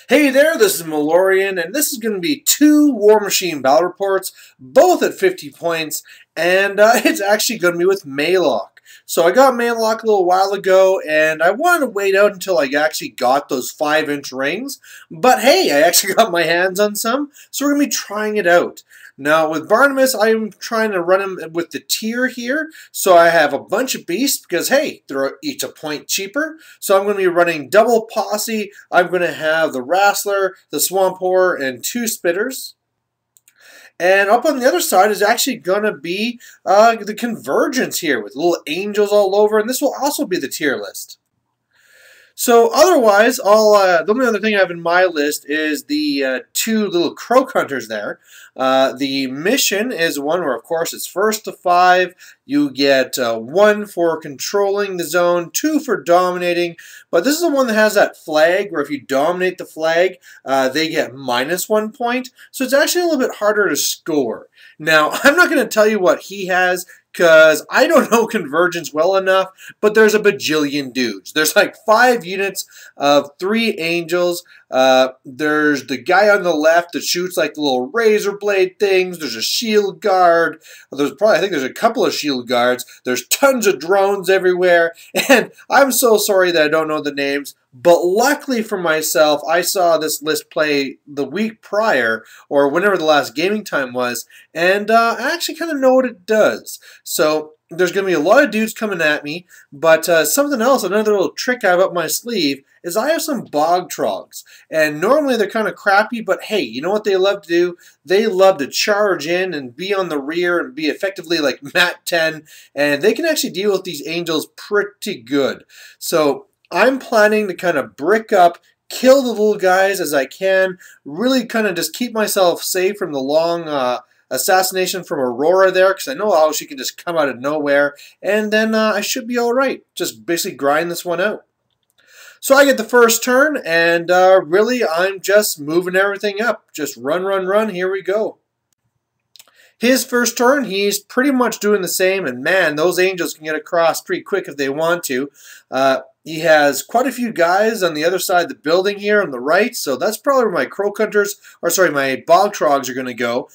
Hey there, this is Malorian, and this is going to be two War Machine battle reports, both at 50 points, and it's actually going to be with Maylock. So I got Maylock a little while ago, and I wanted to wait out until I actually got those 5-inch rings, but hey, I actually got my hands on some, so we're going to be trying it out. Now, with Barnabus, I'm trying to run him with the tier here, so I have a bunch of beasts because, hey, they're each a point cheaper. So I'm going to be running double posse. I'm going to have the Wrestler, the Swamp Horror, and 2 Spitters. And up on the other side is actually going to be the Convergence here with little angels all over, and this will also be the tier list. So otherwise, the only other thing I have in my list is the 2 little Croak Hunters there. The mission is one where, of course, it's 1st to 5. You get 1 for controlling the zone, 2 for dominating. But this is the one that has that flag where if you dominate the flag, they get -1 point. So it's actually a little bit harder to score. Now, I'm not going to tell you what he has, because I don't know Convergence well enough, but there's a bajillion dudes. There's like 5 units of 3 angels. There's the guy on the left that shoots like the little razor blade things. There's a shield guard. I think there's a couple of shield guards. There's tons of drones everywhere. And I'm so sorry that I don't know the names. But luckily for myself, I saw this list play the week prior, or whenever the last gaming time was, and I actually kind of know what it does. So there's going to be a lot of dudes coming at me, but something else, another little trick I have up my sleeve, is I have some bog trogs. And normally they're kind of crappy, but hey, you know what they love to do? They love to charge in and be on the rear and be effectively like Mat 10, and they can actually deal with these angels pretty good. So I'm planning to kind of brick up, kill the little guys as I can, really kind of just keep myself safe from the long assassination from Aurora there, because I know how she can just come out of nowhere, and then I should be alright. Just basically grind this one out. So I get the first turn, and really I'm just moving everything up. Just run, run, run, here we go. His first turn, he's pretty much doing the same, and man, those angels can get across pretty quick if they want to. He has quite a few guys on the other side of the building here on the right, so that's probably where my Croak Hunters, or sorry, my Bog Trogs are going to go.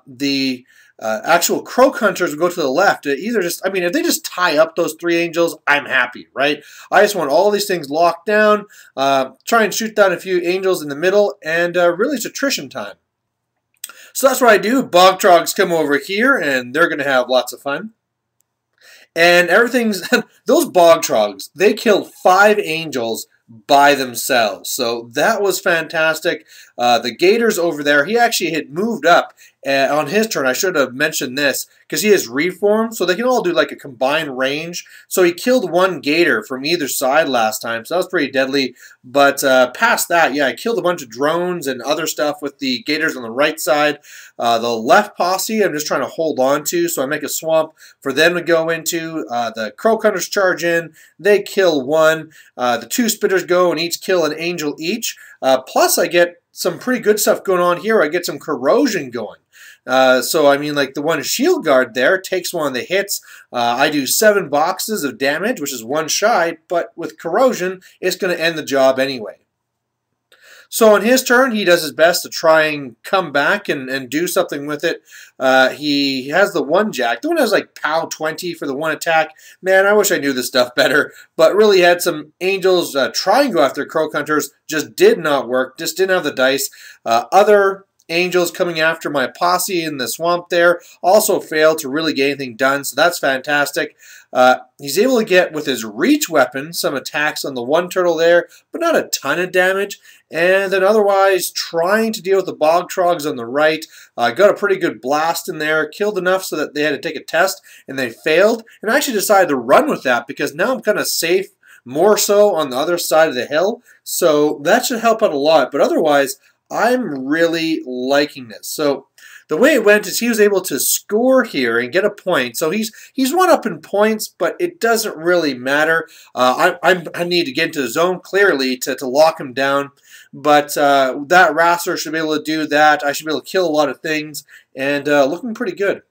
The actual Croak Hunters will go to the left. Either just, I mean, if they just tie up those 3 angels, I'm happy, right? I just want all these things locked down, try and shoot down a few angels in the middle, and really it's attrition time. So that's what I do. Bog Trogs come over here, and they're going to have lots of fun. And everything's... those Bog Trogs, they killed 5 angels by themselves. So that was fantastic. The Gators over there, he actually had moved up on his turn. I should have mentioned this, because he has reformed, so they can all do like a combined range. So he killed 1 Gator from either side last time, so that was pretty deadly. But past that, yeah, I killed a bunch of drones and other stuff with the Gators on the right side. The left posse, I'm just trying to hold on to, so I make a swamp for them to go into. The Croak Hunters charge in, they kill 1. The 2 Spitters go and each kill an angel each. Plus I get some pretty good stuff going on here. I get some corrosion going. So, I mean, like the 1 shield guard there takes one of the hits. I do 7 boxes of damage, which is 1 shy, but with corrosion, it's going to end the job anyway. So on his turn, he does his best to try and come back and do something with it. He has the 1 jack. The one has like POW 20 for the 1 attack. Man, I wish I knew this stuff better. But really had some angels try and go after Croak Hunters. Just did not work. Just didn't have the dice. Other angels coming after my posse in the swamp there also failed to really get anything done, so that's fantastic. He's able to get, with his reach weapon, some attacks on the 1 turtle there, but not a ton of damage. And then otherwise, trying to deal with the Bog Trogs on the right. Got a pretty good blast in there, killed enough so that they had to take a test, and they failed. And I actually decided to run with that, because now I'm kind of safe, more so on the other side of the hill. So that should help out a lot, but otherwise, I'm really liking this. So the way it went is he was able to score here and get a point. So he's 1 up in points, but it doesn't really matter. I need to get into the zone clearly to lock him down. But that Wrestler should be able to do that. I should be able to kill a lot of things, and looking pretty good.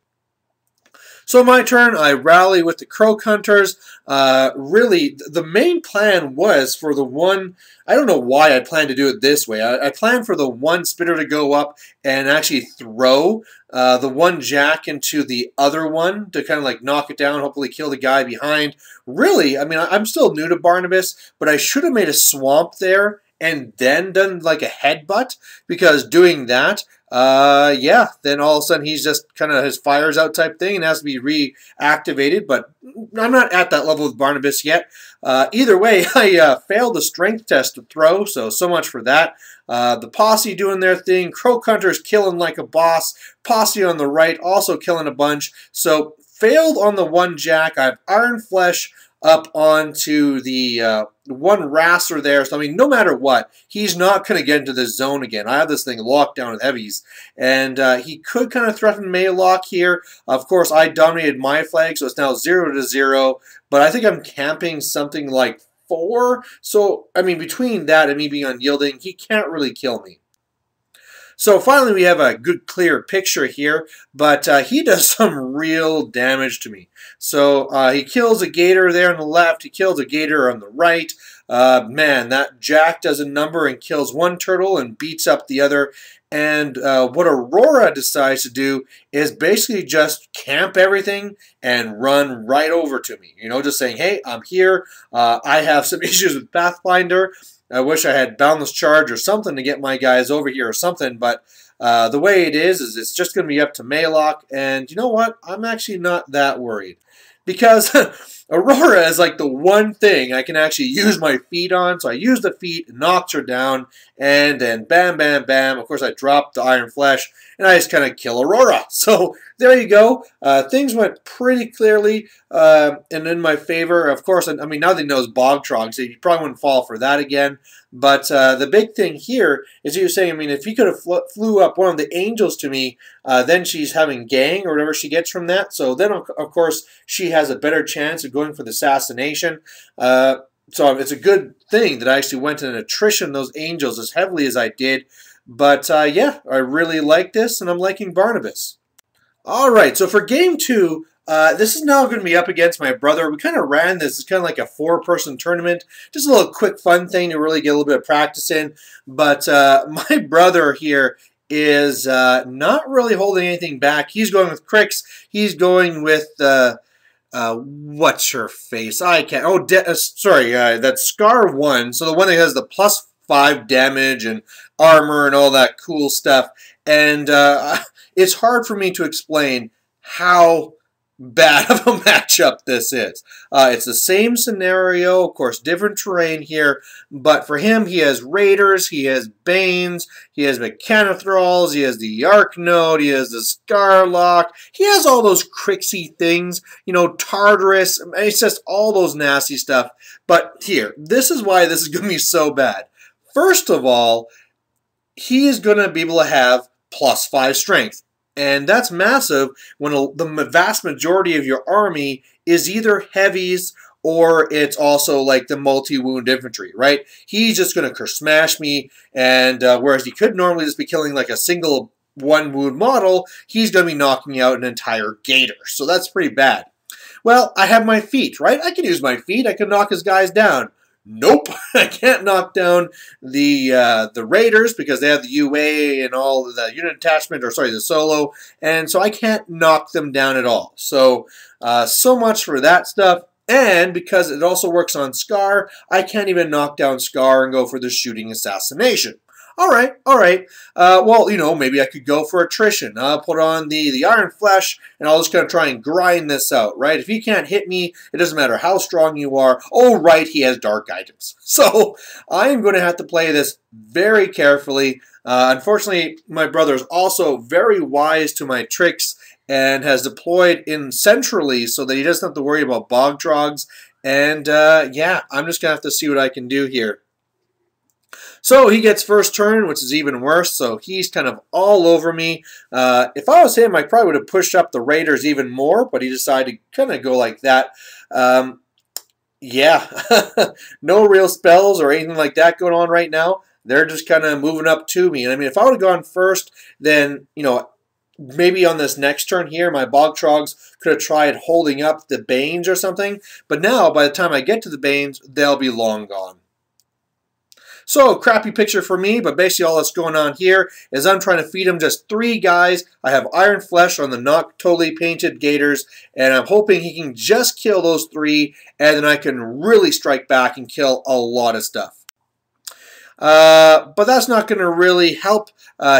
So my turn, I rally with the Croak Hunters. Really, the main plan was for the one, I don't know why I planned to do it this way. I planned for the one spitter to go up and actually throw the one jack into the other one to kind of like knock it down, hopefully kill the guy behind. Really, I mean, I'm still new to Barnabus, but I should have made a swamp there and then done like a headbutt, because doing that, yeah, then all of a sudden he's just kind of his fires out type thing and has to be reactivated. But I'm not at that level with Barnabus yet. Either way, I failed the strength test to throw, so much for that. The posse doing their thing. Croak Hunters killing like a boss. Posse on the right also killing a bunch. So failed on the one jack. I have Iron Flesh up onto the one Wrastler there. So, I mean, no matter what, he's not going to get into this zone again. I have this thing locked down with heavies. And he could kind of threaten Maylock here. Of course, I dominated my flag, so it's now 0-0. But I think I'm camping something like 4. So, I mean, between that and me being unyielding, he can't really kill me. So finally we have a good clear picture here, but he does some real damage to me. So he kills a gator there on the left, he kills a gator on the right. Man, that jack does a number and kills one turtle and beats up the other. And what Aurora decides to do is basically just camp everything and run right over to me. You know, just saying, hey, I'm here. I have some issues with Pathfinder. I wish I had Boundless Charge or something to get my guys over here or something, but the way it is it's just going to be up to Maylock, and you know what? I'm actually not that worried, because Aurora is like the one thing I can actually use my feet on, so I use the feet, knocks her down, and then bam, bam, bam. Of course, I drop the Iron Flesh, and I just kind of kill Aurora. So there you go. Things went pretty clearly and in my favor. Of course, I mean, now that he knows Bog Trog, so you probably wouldn't fall for that again. But the big thing here is he was saying, I mean, if he could have flew up one of the angels to me, then she's having gang or whatever she gets from that. So then, of course, she has a better chance of going for the assassination. So it's a good thing that I actually went in attrition those angels as heavily as I did. But yeah, I really like this, and I'm liking Barnabus. All right, so for game 2, this is now going to be up against my brother. We kind of ran this. It's kind of like a 4-person tournament. Just a little quick fun thing to really get a little bit of practice in. But my brother here is not really holding anything back. He's going with Cricks. He's going with, what's her face? I can't. Oh, sorry, that's Skarre 1. So the one that has the +5 damage and armor and all that cool stuff. And it's hard for me to explain how bad of a matchup this is. It's the same scenario, of course, different terrain here, but for him, he has Raiders, he has Banes, he has Mechanothralls, he has the Arknode, he has the Scarlock, he has all those Crixie things, you know, Tartarus, it's just all those nasty stuff. But here, this is why this is going to be so bad. First of all, he is going to be able to have +5 strength. And that's massive when the vast majority of your army is either heavies or it's also like the multi-wound infantry, right? He's just going to smash me, and whereas he could normally just be killing like a single 1-wound model, he's going to be knocking out an entire gator. So that's pretty bad. Well, I have my feet, right? I can use my feet. I can knock his guys down. Nope, I can't knock down the Raiders because they have the UA and all the unit attachment, or sorry, the solo, and so I can't knock them down at all. So, so much for that stuff. And because it also works on Skarre, I can't even knock down Skarre and go for the shooting assassination. All right. Well, you know, maybe I could go for attrition. I'll put on the Iron Flesh, and I'll just kind of try and grind this out, right? If he can't hit me, it doesn't matter how strong you are. Oh, right, he has dark items. So I am going to have to play this very carefully. Unfortunately, my brother is also very wise to my tricks and has deployed in centrally so that he doesn't have to worry about bog trogs. And yeah, I'm just going to have to see what I can do here. So he gets first turn, which is even worse, so he's kind of all over me. If I was him, I probably would have pushed up the Raiders even more, but he decided to kind of go like that. Yeah, no real spells or anything like that going on right now. They're just kind of moving up to me. And I mean, if I would have gone first, then, you know, maybe on this next turn here, my Bog Trogs could have tried holding up the Banes or something. But now, by the time I get to the Banes, they'll be long gone. So, crappy picture for me, but basically all that's going on here is I'm trying to feed him just 3 guys. I have Iron Flesh on the not totally painted Gators, and I'm hoping he can just kill those 3, and then I can really strike back and kill a lot of stuff. But that's not going to really help.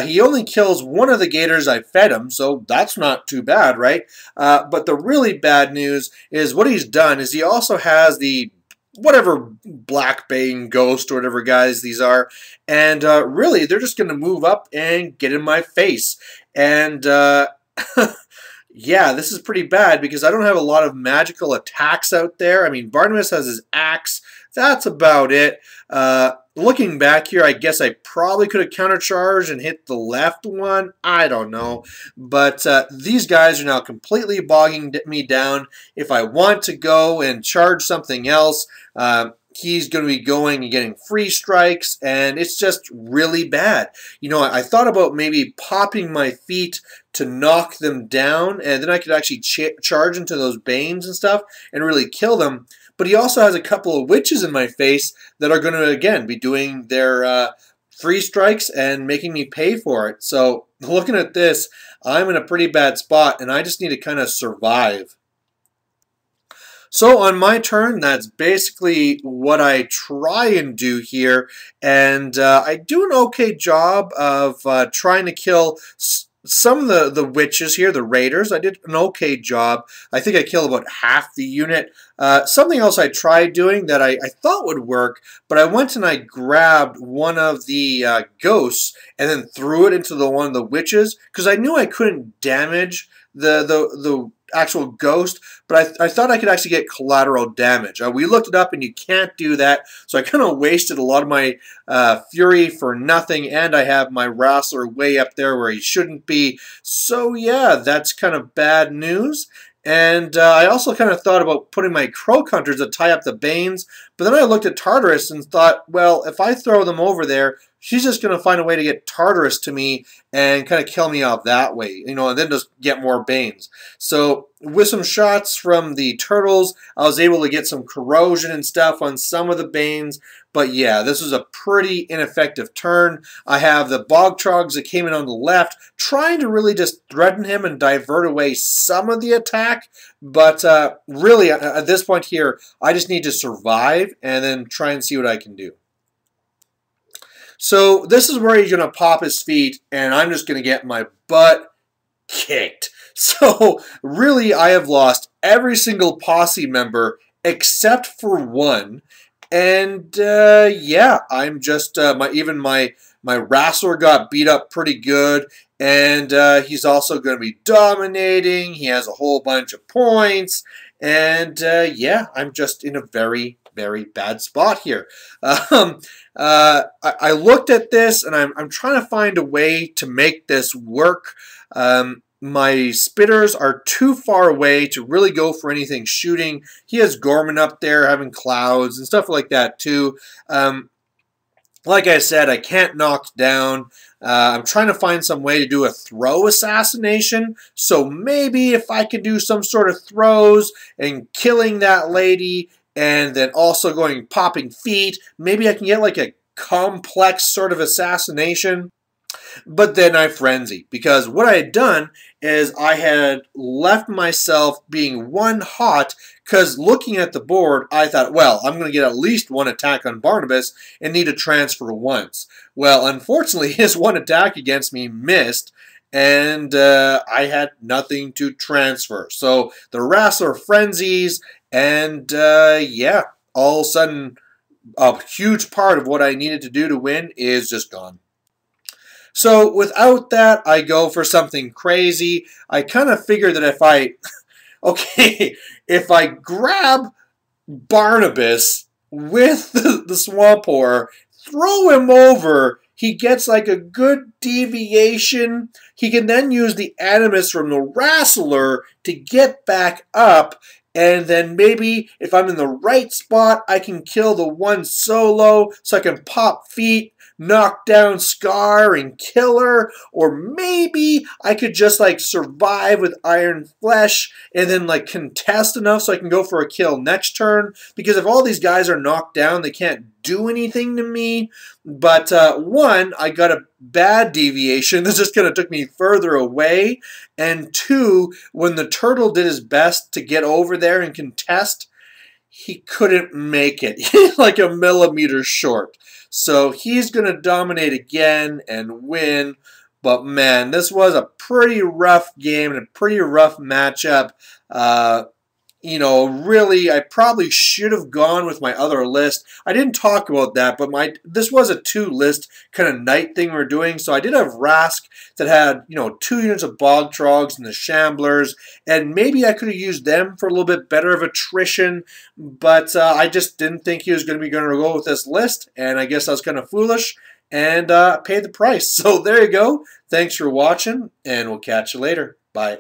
He only kills one of the Gators I fed him, so that's not too bad, right? But the really bad news is what he's done is he also has the whatever Black Bane Ghost or whatever guys these are, and really they're just going to move up and get in my face. And yeah, this is pretty bad because I don't have a lot of magical attacks out there. I mean, Barnabus has his axe. That's about it. Looking back here, I guess I probably could have countercharged and hit the left one. I don't know. But these guys are now completely bogging me down. If I want to go and charge something else, he's going to be going and getting free strikes, and it's just really bad. You know, I thought about maybe popping my feet to knock them down, and then I could actually charge into those Banes and stuff and really kill them. But he also has a couple of witches in my face that are going to, again, be doing their free strikes and making me pay for it. So looking at this, I'm in a pretty bad spot, and I just need to kind of survive. So on my turn, that's basically what I try and do here. And I do an okay job of trying to kill some of the witches here, the raiders. I did an okay job. I think I killed about half the unit. Something else I tried doing that I thought would work, but I went and I grabbed one of the ghosts and then threw it into one of the witches because I knew I couldn't damage the actual ghost, but I thought I could actually get collateral damage. We looked it up and you can't do that, so I kind of wasted a lot of my fury for nothing, and I have my wrestler way up there where he shouldn't be. So yeah, that's kind of bad news. And I also kind of thought about putting my Croak Hunters to tie up the Banes, but then I looked at Tartarus and thought, well, if I throw them over there, she's just going to find a way to get Tartarus to me and kind of kill me off that way, you know, and then just get more Banes. So with some shots from the turtles, I was able to get some corrosion and stuff on some of the Banes. But yeah, this was a pretty ineffective turn. I have the Bog Trogs that came in on the left, trying to really just threaten him and divert away some of the attack. But really, at this point here, I just need to survive and then try and see what I can do. So this is where he's going to pop his feet, and I'm just going to get my butt kicked. So really, I have lost every single posse member except for one. And yeah, I'm just even my wrestler got beat up pretty good, and he's also going to be dominating. He has a whole bunch of points, and yeah, I'm just in a very bad spot here. I looked at this, and I'm trying to find a way to make this work. My spitters are too far away to really go for anything shooting. He has Gorman up there having clouds and stuff like that too. Like I said, I can't knock down. I'm trying to find some way to do a throw assassination. So maybe if I could do some sort of throws and killing that lady and then also going popping feet, maybe I can get like a complex sort of assassination. But then I frenzy, because what I had done is I had left myself being one hot, because looking at the board, I thought, well, I'm going to get at least one attack on Barnabus and need to transfer once. Well, unfortunately, his one attack against me missed, and I had nothing to transfer. So the wrestler frenzies, and yeah, all of a sudden, a huge part of what I needed to do to win is just gone. So without that, I go for something crazy. I kind of figure that if I, okay, if I grab Barnabus with the Swamp Horror, throw him over, he gets like a good deviation. He can then use the Animus from the Wrestler to get back up. And then maybe if I'm in the right spot, I can kill the one solo so I can pop feet. knock down Skarre and kill her, or maybe I could just like survive with Iron Flesh and then like contest enough so I can go for a kill next turn, because if all these guys are knocked down, they can't do anything to me. But one, I got a bad deviation. This just kind of took me further away. And two, when the turtle did his best to get over there and contest, he couldn't make it. He's like a millimeter short. So he's going to dominate again and win. But man, this was a pretty rough game and a pretty rough matchup. You know, really, I probably should have gone with my other list. I didn't talk about that, but this was a 2-list kind of night thing we're doing. So I did have Rask that had, you know, 2 units of Bog Trogs and the Shamblers, and maybe I could have used them for a little bit better of attrition, but I just didn't think he was going to go with this list, and I guess I was kind of foolish and paid the price. So there you go. Thanks for watching, and we'll catch you later. Bye.